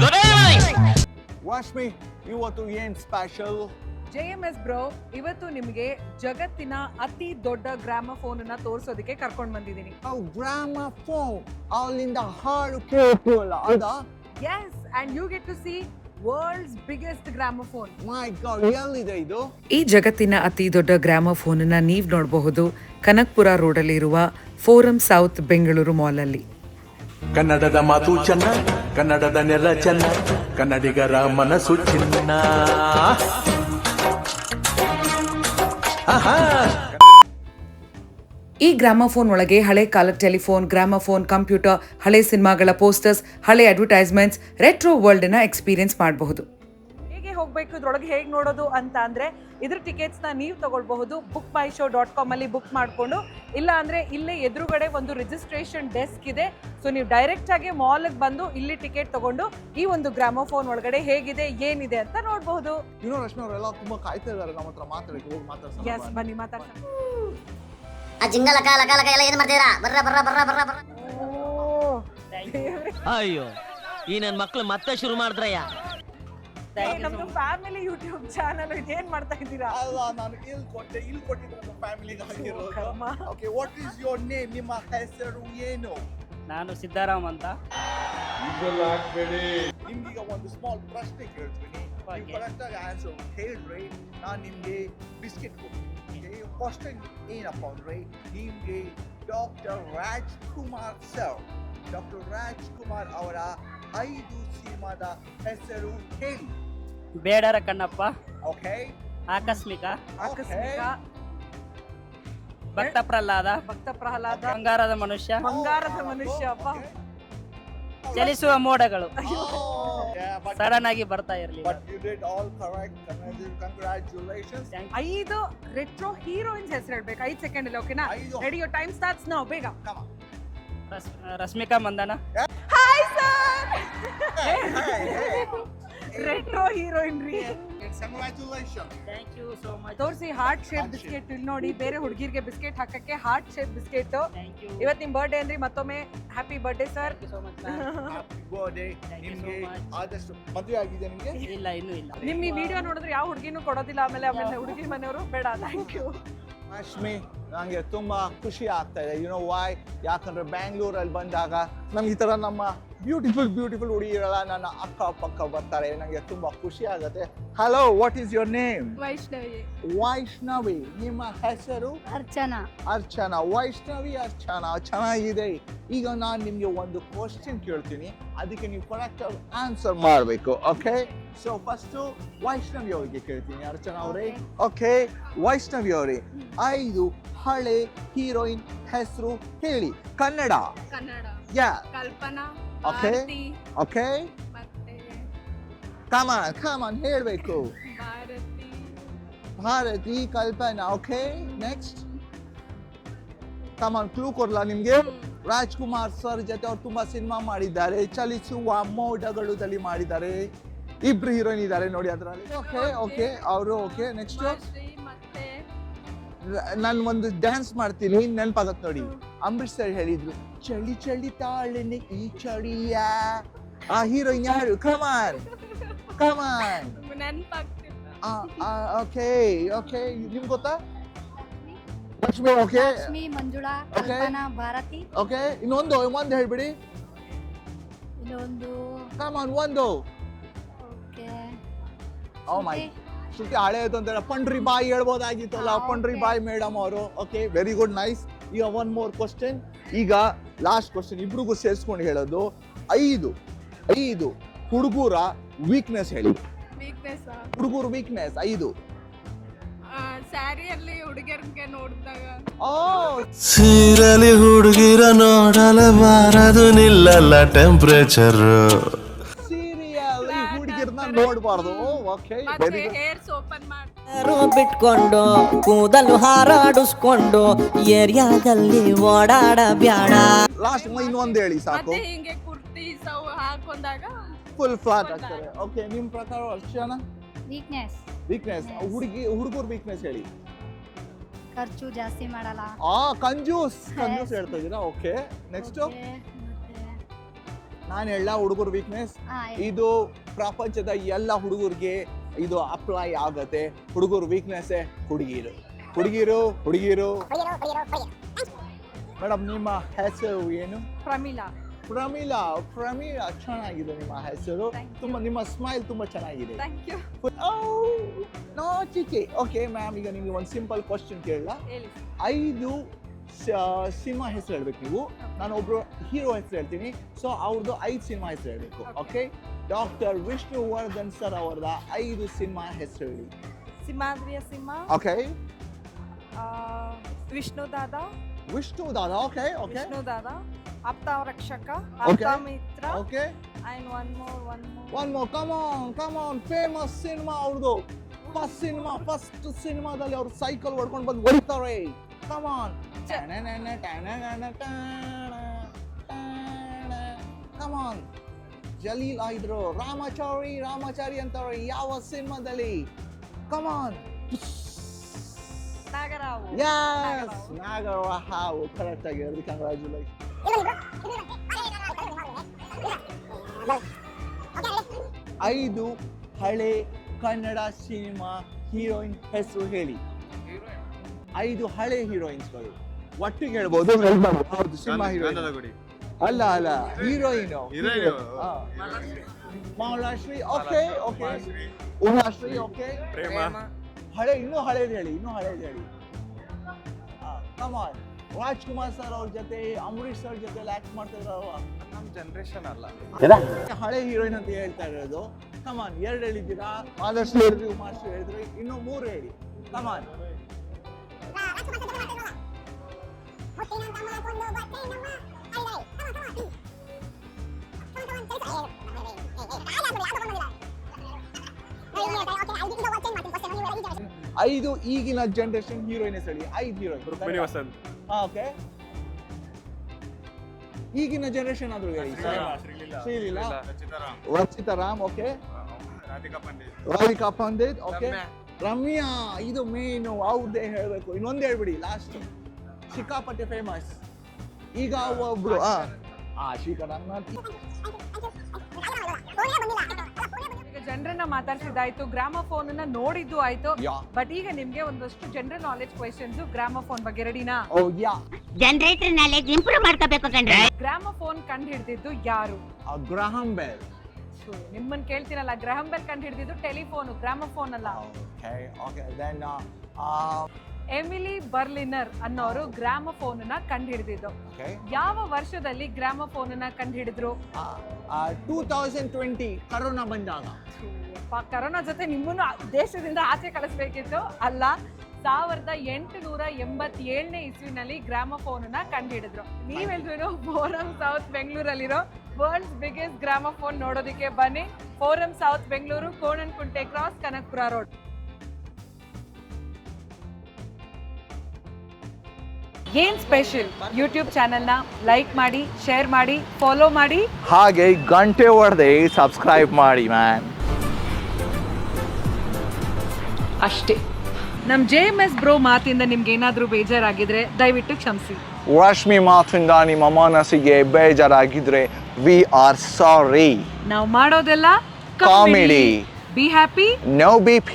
Good evening. ವಾಶ್ಮಿ ಇವತ್ತು ಏನ್ special? JMS bro, ಇವತ್ತು ನಿಮಗೆ ಜಗತ್ತಿನ ಅತಿ ದೊಡ್ಡ ಗ್ರಾಮಫೋನ್ ಅನ್ನ ತೋರಿಸೋದಕ್ಕೆ ಕರ್ಕೊಂಡು ಬಂದಿದ್ದೀನಿ. ಗ್ರಾಮಫೋನ್ ಅಲ್ಲಿಂದ ಹಾಡು ಕೇಳಲ್ಲ ಅದ? Yes, and you get to see world's biggest gramophone. My god, ಎಲ್ಲಿದೆ ಇದು? ಈ ಜಗತ್ತಿನ ಅತಿ ದೊಡ್ಡ ಗ್ರಾಮಫೋನ್ ಅನ್ನ ನೀವು ನೋಡಬಹುದು ಕನಕ್ಪುರ ರೋಡಲ್ಲಿರುವ ಫೋರಂ ಸೌತ್ ಬೆಂಗಳೂರು ಮಾಲ್ ಅಲ್ಲಿ. ಕನ್ನಡದ ಮಾತು ಚೆನ್ನ, ಕನ್ನಡದ ನೆಲ ಚೆನ್ನ, ಕನ್ನಡಿಗರ ಮನಸ್ಸು ಚಿನ್ನ. ಈ ಗ್ರಾಮಫೋನ್ ಒಳಗೆ ಹಳೆ ಕಾಲದ ಟೆಲಿಫೋನ್, ಗ್ರಾಮಫೋನ್, ಕಂಪ್ಯೂಟರ್, ಹಳೆ ಸಿನಿಮಾಗಳ ಪೋಸ್ಟರ್ಸ್, ಹಳೆ ಅಡ್ವರ್ಟೈಸ್ಮೆಂಟ್ಸ್, ರೆಟ್ರೋ ವರ್ಲ್ಡ್ ನ ಎಕ್ಸ್ಪೀರಿಯನ್ಸ್ ಮಾಡಬಹುದು. ಹೇಗೆ ಹೋಗ್ಬೇಕು, ಇದ್ರೊಳಗೆ ಹೇಗೆ ನೋಡೋದು ಅಂತ ಅಂದ್ರೆ ಇದ್ರ ಟಿಕೆಟ್ಸ್ ನ ನೀವು ತಗೊಳ್ಬಹುದು bookmyshow.com ಅಲ್ಲಿ ಬುಕ್ ಮಾಡ್ಕೊಂಡು. ಇಲ್ಲ ಅಂದ್ರೆ ಇಲ್ಲೇ ಎದುರುಗಡೆ ಒಂದು ರಿಜಿಸ್ಟ್ರೇಷನ್ ಡೆಸ್ಕ್ ಇದೆ. ಸೊ ನೀವು ಡೈರೆಕ್ಟ್ ಆಗಿ ಮಾಲ್ಗೆ ಬಂದು ಇಲ್ಲಿ ಟಿಕೆಟ್ ತಗೊಂಡು ಈ ಒಂದು ಗ್ರಾಮೋಫೋನ್ ಒಳಗಡೆ ಹೇಗಿದೆ ಏನಿದೆ ಅಂತ ನೋಡಬಹುದು. ಇನ್ನೂ ರಶ್ಮಿ ಅವರೆಲ್ಲ ತುಂಬಾ ಕಾಯ್ತಾ ಇದಾರೆ ನಮ್ಮ ಹತ್ರ ಮಾತಾಡಕ್ಕೆ. ಹೋಗಿ ಮಾತಾಡ್ಸೋಣ. ಎಸ್, ಬನ್ನಿ ಮಾತಾಡ್ಸೋಣ. ಆ ಜಿಂಗ ಲಕ ಲಕ ಲಕ ಎಲ್ಲ ಏನ್ ಮಾಡ್ತೀರಾ? ಬರ್ರ ಬರ್ರ ಬರ್ರ ಬರ್ರ ಬರ್ರ. ಅಯ್ಯೋ, ಈ ನನ್ನ ಮಕ್ಳು ಮತ್ತೆ ಶುರು ಮಾಡಿದ್ರಯ್ಯ. ನಮ್ದು ಫ್ಯಾಮಿಲಿ ಯೂಟ್ಯೂಬ್ ಚಾನಲ್, ಇದೇನ್ ಮಾಡ್ತಾ ಇದ್ದೀರಾ? ಅಲ್ಲ, ನಾನು ಇಲ್ಲಿ ಕೊಟ್ಟಿದ್ದು ನಮ್ಮ ಫ್ಯಾಮಿಲಿಗೆ ಆಗಿರೋದು. Okay, what is your name? ನಿಮ್ಮ ಹೆಸರು ಏನು? ನಾನು ಸಿದ್ದಾರಾಮ್ ಅಂತ. ನಿಮ್ಗೀಗ ಒಂದು ಸ್ಮಾಲ್ ಪ್ರಶ್ನೆ ಕೇಳ್ತೀನಿ. ನೀವು ಕರೆಕ್ಟ್ ಆಗಿ ಆನ್ಸರ್ ಹೇಳ್ರಿ, ನಾನು ನಿಮ್ಗೆ ಬಿಸ್ಕೆಟ್ ಕೊಡ್ತೀನಿ. ಕ್ವಶನ್ ಏನಪ್ಪ ಅಂದ್ರೆ, ನಿಮ್ಗೆ doctor Rajkumar sir, doctor Rajkumar ಅವರ 5 ಸಿನಿಮಾದ ಹೆಸರು ಹೇಳಿ. ಬೇಡರ ಕಣ್ಣಪ್ಪ, ಓಕೆ, ಆಕಸ್ಮಿಕ, ಆಕಸ್ಮಿಕ, ಭಕ್ತ ಪ್ರಹ್ಲಾದ, ಬಂಗಾರದ ಮನುಷ್ಯ, ಅಪ್ಪ, ಚಲಿಸುವ ಮೋಡಗಳು. ಸಡನ್ ಆಗಿ ಬರ್ತಾ ಇರ್ಲಿ. But you did all correct. Congratulations. 5 retro heroines ಹೆಸರು ಹೇಳ್ಬೇಕು 5 ಸೆಕೆಂಡ್ ಅಲ್ಲಿ. ಓಕೆನಾ? Ready, your time starts now. ಬೇಗ. Come on. Rashmika Mandanna. Hi sir. Hey. Retro heroine ರೀ. Congratulations. Thank you so much. ತೋರಿಸಿ ಹಾರ್ಟ್ ಶೇಪ್ ಬಿಸ್ಕೆಟ್. ಇಲ್ಲಿ ನೋಡಿ, ಬೇರೆ ಹುಡುಗಿರಿಗೆ ಬಿಸ್ಕೆಟ್ ಹಾಕಕ್ಕೆ heart shape biscuit. Thank you. ಇವತ್ತು ನಿಮ್ ಬರ್ಡೇ ಅಂದ್ರೆ ಮತ್ತೊಮ್ಮೆ happy birthday sir. Thank you so much. Happy birthday. Thank you so ನಿಮ್ಗೆ much. ಆದಷ್ಟು ಮದುವೆ ಆಗಿದೆ ನಿಮ್ಗೆ? ಇಲ್ಲ, ಇನ್ನೂ ಇಲ್ಲ. ನಿಮ್ ಈ ವಿಡಿಯೋ ನೋಡಿದ್ರೆ ಯಾವ ಹುಡುಗಿನೂ ಕೊಡೋದಿಲ್ಲ. ಆಮೇಲೆ ಹುಡುಗಿ ಮನೆಯವರು ಬೇಡ. Thank you. ರಶ್ಮಿ, ನನಗೆ ತುಂಬಾ ಖುಷಿ ಆಗ್ತಾ ಇದೆ. You know why? ಯಾಕಂದ್ರೆ ಬ್ಯಾಂಗ್ಳೂರಲ್ಲಿ ಬಂದಾಗ ನಮ್ಗೆ ಈ ತರ ನಮ್ಮ ಬ್ಯೂಟಿಫುಲ್ ಹುಡುಗಿರಲ್ಲ ನನ್ನ ಅಕ್ಕ ಪಕ್ಕ ಬರ್ತಾರೆ. ನನಗೆ ತುಂಬಾ ಖುಷಿ ಆಗುತ್ತೆ. Hello, what is your name? Vaishnavi. ನಿಮ್ಮ ಹೆಸರು? ಅರ್ಚನಾ. ವೈಷ್ಣವಿ ಅರ್ಚನಾ, ಚೆನ್ನಾಗಿದೆ. ಈಗ ನಾನು ನಿಮ್ಗೆ ಒಂದು ಕ್ವಶನ್ ಕೇಳ್ತೀನಿ, ಅದಕ್ಕೆ ನೀವು ಕರೆಕ್ಟ್ ಆನ್ಸರ್ ಮಾಡಬೇಕು. ಓಕೆ, ಸೊ ಫಸ್ಟ್ ವೈಷ್ಣವಿ ಅವರಿಗೆ ಕೇಳ್ತೀನಿ. ಅರ್ಚನಾ ಅವರೇ, ಓಕೆ, ವೈಷ್ಣವಿ ಅವರೇ, 5 ಹಳೆ ಹೀರೋಯಿನ್ ಹೆಸರು ಹೇಳಿ. Kannada. Yeah. Kalpana, okay, okay, ಮತ್ತೆ ಕಮ್ ಆನ್ ಹೇಳ್ಬೇಕು. Bharathi, Kalpana. Okay, next. Come on, clue ಕೊಡ್ಲಾ ನಿಮ್ಗೆ? ರಾಜ್ಕುಮಾರ್ ಸರ್ ಜೊತೆ ಅವ್ರು ತುಂಬಾ ಸಿನಿಮಾ ಮಾಡಿದ್ದಾರೆ. ಚಲಿಸುವ ಮೋಡಗಳಲ್ಲಿ ಮಾಡಿದ್ದಾರೆ. 2 ಹೀರೋಯಿನ್ ಇದ್ದಾರೆ ನೋಡಿ ಅದರಲ್ಲಿ. ಓಕೆ, ಅವರು. Okay, next. ಮತ್ತೆ ನಾನು ಒಂದು ಡ್ಯಾನ್ಸ್ ಮಾಡ್ತೀನಿ, ನೆನಪಾಗತ್ ನೋಡಿ. ಅಂಬರೀಶ್ ಸರ್ ಹೇಳಿದ್ರು, ಚಳಿ ಚಳಿ ತಾಳನೆ ಈ ಚಳಿಯ. ಆ ಹೀರೋಯಿನ್ ಯಾರು? ಕಮಾನ್. ನೆನಪಾಗ್ತಿಲ್ಲ. ಓಕೆ, ನಿಮ್ಗೆ ಗೊತ್ತಾ? Lakshmi. Okay, Manjula, Okay. Kalpana, Bharathi. Okay, ಒಂದು ಹೇಳ್ಬಿಡಿ. ಇನ್ನೊಂದು ಕಮಾನ್, ಒಂದು. ಓಕೆ. ಓ ಮೈ, ಶ್ರುತಿ ಹಳೆ ಆಯ್ತು ಅಂತಾರೆ. ಪಂಡ್ರಿ ಬಾಯಿ ಹೇಳ್ಬೋದಾಗಿತ್ತಲ್ಲ. ಪಂಡ್ರಿ ಬಾಯಿ ಮೇಡಮ್ ಅವರು. Okay, very good, nice. ಈಗ 1 more ಕ್ವಶನ್. ಈಗ ಲಾಸ್ಟ್ ಕ್ವಶನ್, ಇಬ್ರಿಗೂ ಸೇರಿಸ್ಕೊಂಡು ಹೇಳೋದು. 5 ಹುಡುಗರ ವೀಕ್ನೆಸ್ ಹೇಳಿ. ವೀಕ್ನೆಸ್ ಹುಡುಗರ ವೀಕ್ನೆಸ್ 5. ಸ್ಯಾರಿಯಲ್ಲಿ ಹುಡುಗಿಯರಿಗೆ ನೋಡಿದಾಗ ಸೀರಲಿ ಹುಡುಗಿರ ನೋಡಲಬಾರದು, ನಿಲ್ಲಲ್ಲ ಟೆಂಪರೇಚರ್. ಸೀರಿಯಲ್ ಹುಡುಗಿರ್ನ ನೋಡಬಾರ್ದು. Okay, very good. Hairs open ಮಾಡಿ ಬಿಟ್ಕೊಂಡು ಕೂದಲು ಹಾರಾಡಿಸ್ಕೊಂಡು ಏರಿಯಾದಲ್ಲಿ ಓಡಾಡಬ್ಯಾಡ. ಲಾಸ್ಟ್ ಇನ್ನೊಂದು ಹೇಳಿ ಸಾಕು. ಮತ್ತೆ ಹಿಂಗೆ ಕುರ್ತಿ ಹಾಕೊಂಡಾಗ ಫುಲ್ ಫ್ಲಾಟ್ ಆಗ್ತಾರೆ. ಓಕೆ, ನಿಮ್ ಪ್ರಕಾರ ಅರ್ಚನಾ? ವೀಕ್ನೆಸ್ ಹುಡುಗರ ವೀಕ್ನೆಸ್ ಹೇಳಿ. ಖರ್ಚು ಜಾಸ್ತಿ ಮಾಡಲ್ಲ. ಕಂಜೂಸ್ ಹೇಳ್ತಾ ಇದೀರಾ. Okay, next. ನಾನು ಎಲ್ಲ ಹುಡುಗರ ವೀಕ್ನೆಸ್ ಇದು ಪ್ರಪಂಚದ ಎಲ್ಲ ಹುಡುಗರಿಗೆ ಇದು ಅಪ್ಲೈ ಆಗತ್ತೆ. ಹುಡುಗರ ವೀಕ್ನೆಸ್ ಹುಡುಗಿರು. ಮೇಡಮ್ ನಿಮ್ಮ ಹೆಸರು ಏನು? ಪ್ರಮೀಳಾ. ಪ್ರಮೀಳಾ ಚೆನ್ನಾಗಿದೆ ನಿಮ್ಮ ಹೆಸರು. ತುಂಬಾ ನಿಮ್ಮ ಸ್ಮೈಲ್ ತುಂಬಾ ಚೆನ್ನಾಗಿದೆ. Thank you. ನೋ ಚಿಚಿ. ಓಕೆ ಮ್ಯಾಮ್, ಈಗ ನಿಮ್ಗೆ ಒಂದು ಸಿಂಪಲ್ ಕ್ವಶನ್ ಕೇಳಲ್ಲ. ಹೇಳಿ. 5 ಸಿನಿಮಾ ಹೆಸರು ಹೇಳ್ಬೇಕು ನೀವು. ನಾನು ಒಬ್ರು ಹೀರೋ ಹೆಸರು ಹೇಳ್ತೀನಿ, ಸೊ ಅವ್ರದ್ದು 5 ಸಿನಿಮಾ ಹೆಸರು ಹೇಳ್ಬೇಕು. ಓಕೆ, ಡಾಕ್ಟರ್ ವಿಷ್ಣುವರ್ಧನ್ ಸರ್ ಅವರದ 5 ಸಿನಿಮಾ ಹೆಸರು ಹೇಳಿ. ಸಿಂಹಾದ್ರಿಯ ಸಿಂಹ. ಓಕೆ, ವಿಷ್ಣು ದಾದ. ಓಕೆ. ವಿಷ್ಣು ದಾದ. ಆಪ್ತ Rakshaka. Okay. Aptha Mitra. Okay, And one more. One more. Come on. Famous cinema ಅವ್ರದ್ದು. ಫಸ್ಟ್ ಸಿನಿಮಾದಲ್ಲಿ ಅವ್ರು ಸೈಕಲ್ ಹೊಡ್ಕೊಂಡು ಬಂದು ಹೊಡಿತಾರೆ. Come on. Come on. Jaleel ಇದ್ರು. ರಾಮಾಚಾರಿ ಅಂತಾರೆ ಯಾವ ಸಿನಿಮಾದಲ್ಲಿ? Come on. Nagarahavu. Yes, Nagarahavu. Correct ಆಗಿ ಹೇಳಿದ್ರಿ. ಕಂಗ್ರಾಚುಲೇಷನ್. 5 ಹಳೆ ಕನ್ನಡ ಸಿನಿಮಾ ಹೀರೋಯಿನ್ ಹೆಸರು ಹೇಳಿ. 5 ಹಳೆ ಹೀರೋಯಿನ್ಸ್ಗಳು ಒಟ್ಟಿಗೆ ಹೇಳ್ಬೋದು. ಹೌದು, ಸಿನಿಮಾ ಹೀರೋಯಿನ್ ಅಲ್ಲ heroine. Malashree. Okay. Umashree. Okay. ಇನ್ನೂ ಹಳೇದು ಹೇಳಿ. Come on. ರಾಜ್ಕುಮಾರ್ ಸರ್ ಅವ್ರ ಜೊತೆ, ಅಂಬರೀಶ್ ಸರ್ ಜೊತೆ ಆಕ್ಟ್ ಮಾಡ್ತಿದ್ರಲ್ವ? ನಮ್ಮ ಜನರೇಷನ್ ಅಲ್ಲ, ಹಳೆ ಹೀರೋಯಿನ್ ಅಂತ ಹೇಳ್ತಾ ಇರೋದು. ಕಮಾನ್. 2 ಹೇಳಿದ್ದೀರಾ. ಮಾಲಾಶ್ರೀ ಹೇಳಿದ್ರಿ, ಉಮಾಶ್ರೀ ಹೇಳಿದ್ರಿ, ಇನ್ನು 3 ಹೇಳಿ. ಕಮಾನ್. ಐದು ಈಗಿನ ಜನರೇಷನ್ ಹೀರೋಯಿನ್ ಹೇಳಿ. 5 ಹೀರೋಯಿನ್. ಓಕೆ, ಈಗಿನ ಜನರೇಷನ್ ಆದ್ರೂ ಹೇಳಿ. ಶ್ರೀಲೀಲಾ. ರಚಿತಾ ರಾಮ್. ಓಕೆ. ರಾಧಿಕಾ ಪಂಡಿತ್. ಓಕೆ. ರಮ್ಯಾ. ಇದು ಮೇನು ಅವ್ರದ್ದೇ ಹೇಳ್ಬೇಕು. ಇನ್ನೊಂದು ಹೇಳ್ಬಿಡಿ ಲಾಸ್ಟ್. ಸಿಕ್ಕಾಪಟ್ಟೆ ಫೇಮಸ್ ಈಗ ಒಬ್ರು. ಈಗ ಜನರನ್ನ ಮಾತಾಡ್ಸಿದ್ದಾಯ್ತು, ಗ್ರಾಮಫೋನ್ ಅನ್ನ ನೋಡಿದ್ದು ಆಯ್ತು. ಬಟ್ ಈಗ ನಿಮ್ಗೆ ಒಂದಷ್ಟು ಜನರಲ್ ನಾಲೆಜ್ ಕ್ವೆಶ್ಚನ್ಸ್ ಗ್ರಾಮಫೋನ್ ಬಗ್ಗೆ. ರೆಡಿನಾ? ಜನರೇಟರ್ ನಾಲೆಜ್ ಇಂಪ್ರೂವ್ ಮಾಡ್ಕೋಬೇಕು ಕಣ್ರೆ. ಗ್ರಾಮಫೋನ್ ಕಂಡು ಹಿಡಿದಿದ್ದು ಯಾರು? ಗ್ರಾಹಂ ಬೆಲ್. ನಿಮ್ಮನ್ನ ಕೇಳ್ತೀನಲ್ಲ, ಗ್ರಾಹಂ ಬೆಲ್ ಕಂಡು ಹಿಡಿದಿದ್ದು ಟೆಲಿಫೋನ್, ಗ್ರಾಮಫೋನ್ ಅಲ್ಲ. ಎಮಿಲಿ ಬರ್ಲಿನರ್ ಅನ್ನೋರು ಗ್ರಾಮಫೋನ್ ಅನ್ನ ಕಂಡು ಹಿಡಿದಿದ್ದು. ಯಾವ ವರ್ಷದಲ್ಲಿ ಗ್ರಾಮಫೋನ್ ಅನ್ನ ಕಂಡು ಹಿಡಿದ್ರು? 2020 ಕರೋನಾ ಬಂದಾಗ. ಕರೋನಾ ಜೊತೆ ನಿಮ್ಮನ್ನು ದೇಶದಿಂದ ಆಚೆ ಕಳಿಸ್ಬೇಕಿತ್ತು. ಅಲ್ಲ, 1887ನೇ ಇಸ್ವಿನಲ್ಲಿ ಗ್ರಾಮಫೋನ್ ಅನ್ನ ಕಂಡು ಹಿಡಿದ್ರು. ನೀವೆಲ್ರೂ ಫೋರಂ ಸೌತ್ ಬೆಂಗಳೂರಲ್ಲಿರೋ ವರ್ಲ್ಡ್ಸ್ ಬಿಗ್ಗೆಸ್ಟ್ ಗ್ರಾಮಫೋನ್ ನೋಡೋದಕ್ಕೆ ಬನ್ನಿ. Forum south Bengaluru, Konanakunte cross, Kanakapura road. ಏನ್ ಸ್ಪೆಷಲ್? ಯೂಟ್ಯೂಬ್ ಚಾನೆಲ್ನ ಲೈಕ್ ಮಾಡಿ, ಶೇರ್ ಮಾಡಿ, ಫಾಲೋ ಮಾಡಿ, ಹಾಗೆ ಗಂಟೆ ಹೊಡೆದೆ ಸಬ್ಸ್ಕ್ರೈಬ್ ಮಾಡಿ ಮ್ಯಾನ್. ಅಷ್ಟೇ. ನಮ್ಮ JMS ಬ್ರೋ ಮಾತಿಂದ ನಿಮ್ಗೆ ಏನಾದರೂ ಬೇಜಾರಾಗಿದ್ರೆ ದಯವಿಟ್ಟು ಕ್ಷಮಿಸಿ. ರಶ್ಮಿ ಮಾತಿಂದ ನಿಮ್ಮ ಮನಸ್ಸಿಗೆ ಬೇಜಾರಾಗಿದ್ರೆ ವಿ ಆರ್ ಸಾರಿ. ನಾವು ಮಾಡೋದೆಲ್ಲ comedy. Be happy, no BP.